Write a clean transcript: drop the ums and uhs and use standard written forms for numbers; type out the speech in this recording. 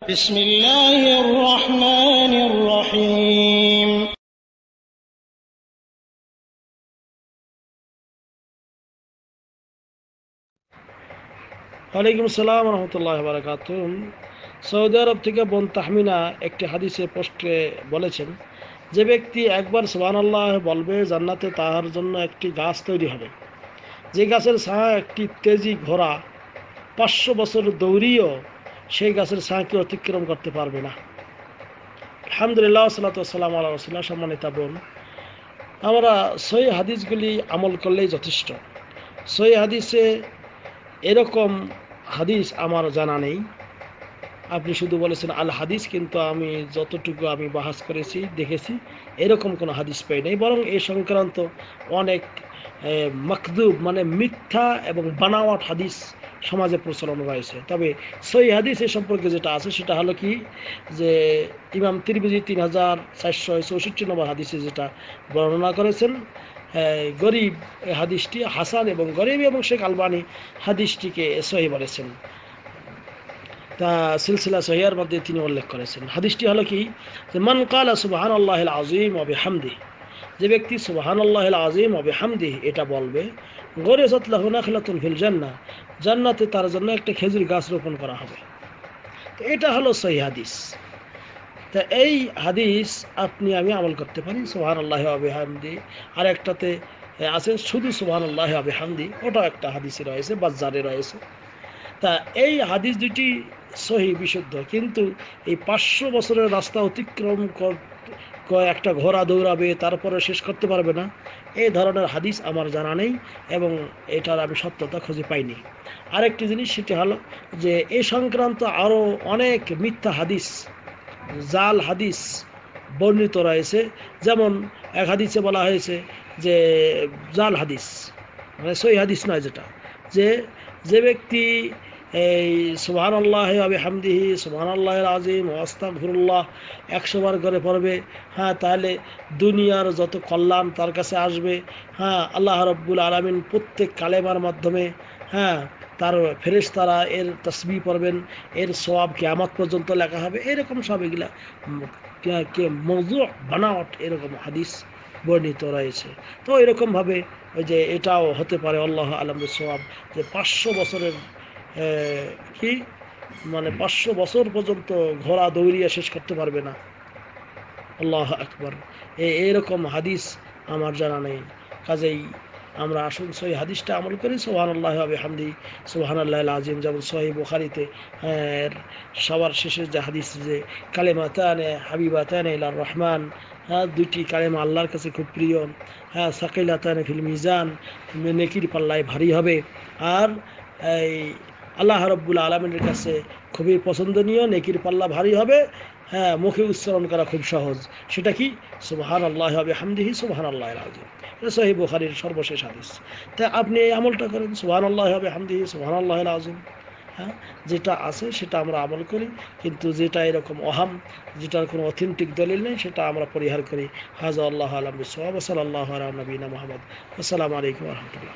بسم الله الرحمن الرحيم ওয়ালাইকুম আসসালাম রহমতুল্লাহ বারাকাত। সৌদি আরব থেকে বোন তাহমিনা একটি হাদিসে পোস্টে বলেছেন, যে ব্যক্তি একবার সুবহানাল্লাহ বলবে জান্নাতে তাহার জন্য একটি গাছ তৈরি হবে, যে গাছের ছায়া একটি তেজি ঘোড়া 500 বছর দৌড়িয়েও সেই গাছের ছায়াকে অতিক্রম করতে পারবে না। আলহামদুলিল্লাহ, সাল্লাতু ওয়াসসালামু আলা রাসূলিল্লাহ। সম্মানিতা বোন, আমরা সহিহ হাদিসগুলি আমল করলেই যথেষ্ট। সহিহ হাদিসে এরকম হাদিস আমার জানা নেই। আপনি শুধু বলেছেন আল হাদিস, কিন্তু আমি যতটুকু আমি বাহাস করেছি দেখেছি এরকম কোনো হাদিস পাই নাই, বরং এই সংক্রান্ত অনেক মাকদুব মানে মিথ্যা এবং বানাওয়াট হাদিস সমাজে প্রচলন রয়েছে। তবে সহিহ হাদিস এ সম্পর্কে যেটা আছে সেটা হলো কি, যে ইমাম তিরমিজি 3464 নম্বর হাদিসে যেটা বর্ণনা করেছেন, গরিব হাদিসটি হাসান এবং গরিব, এবং শেখ আলবানী হাদিসটিকে সহিহ বলেছেন। তা সিলসিলা সহিহার মধ্যে তিনি উল্লেখ করেছেন। হাদিসটি হলো কি, যে মান কালা সুবহানাল্লাহিল আযীম ওয়া বিহামদিহি, যে ব্যক্তি সুবহানাল্লাহিল আযীম ওয়া বিহামদিহি এটা বলবে, গরিসাত লাহু নাখলাতুন ফিল জান্নাহ, জান্নাতে তার জন্য একটা খেজুর গাছ রোপণ করা হবে। তো এটা হলো সহিহ হাদিস। তা এই হাদিস আপনি আমি আমল করতে পারি সুবহানাল্লাহি ওয়া বিহামদিহি। আর একটাতে আছে শুধু সুবহানাল্লাহি ওয়া বিহামদিহি, ওটাও একটা হাদিসে রয়েছে, বাজ্জারে রয়েছে। তা এই হাদিস দুটি সহি বিশুদ্ধ, কিন্তু এই 500 বছরের রাস্তা অতিক্রম একটা ঘোড়া দৌড়াবে তারপরে শেষ করতে পারবে না, এই ধরনের হাদিস আমার জানা নেই এবং এটার আমি সত্যতা খুঁজে পাইনি। আরেকটি জিনিস সেটি হলো যে এই সংক্রান্ত আরও অনেক মিথ্যা হাদিস, জাল হাদিস বর্ণিত রয়েছে। যেমন এক হাদিসে বলা হয়েছে যে জাল হাদিস মানে সহি হাদিস নয়, যেটা যে যে ব্যক্তি এই সুবহানাল্লাহি ওয়া বিহামদিহি সুবহানাল্লাহিল আযীম ওয়া আস্তাগফিরুল্লাহ 100 বার করে পড়বে, তাহলে দুনিয়ার যত কল্যাণ তার কাছে আসবে। আল্লাহ রাব্বুল আলামিন প্রত্যেক কালেমার মাধ্যমে তার ফেরেশতারা এর তাসবিহ পড়বেন, এর সওয়াব কিয়ামত পর্যন্ত লেখা হবে। এরকম সব এগুলা মওযু বানাওয়াট এরকম হাদিস বর্ণিত রয়েছে। তো এরকমভাবে ওই যে এটাও হতে পারে, আল্লাহ আলম সওয়াব, যে 500 বছরের কি মানে 500 বছর পর্যন্ত ঘোড়া দৌড়িয়ে শেষ করতে পারবে না। আল্লাহ আকবার। এরকম হাদিস আমার জানা নেই। কাজেই আমরা আসুন সহি হাদিসটা আমল করি। সুবহানাল্লাহি ওয়া বিহামদিহি সুবহানাল্লাহিল আযীম, যেমন সহিহ বুখারীতে সবার শেষে যে হাদিস, যে কালেমাতানে হাবিবাতানে ইলার রহমান, দুইটি কালেমা আল্লাহর কাছে খুব প্রিয়, সাকিলাতানে ফিল মিজান, নেকির পাল্লায় ভারী হবে, আর এই আল্লাহ রাব্বুল আলামিনের কাছে খুবই পছন্দনীয়, নেকির পাল্লা ভারী হবে, মুখে উচ্চারণ করা খুব সহজ। সেটা কি? সুবহানাল্লাহি ওয়া বিহামদিহি সুবহানাল্লাহিল আযীম। এটা সহিহ বুখারীর সর্বশেষ হাদিস। তাই আপনি এই আমলটা করেন, সুবহানাল্লাহি ওয়া বিহামদিহি সুবহানাল্লাহিল আযীম। যেটা আছে সেটা আমরা আমল করি, কিন্তু যেটা এরকম ওহাম, যেটার কোনো অথেন্টিক দলিল নেই, সেটা আমরা পরিহার করি। হাযা আল্লাহু আ'লাম বিস-সাওয়াব। সাল্লাল্লাহু আলা নবিয়িনা মুহাম্মদ। আসসালামু আলাইকুম ওয়া রাহমাতুল্লাহ।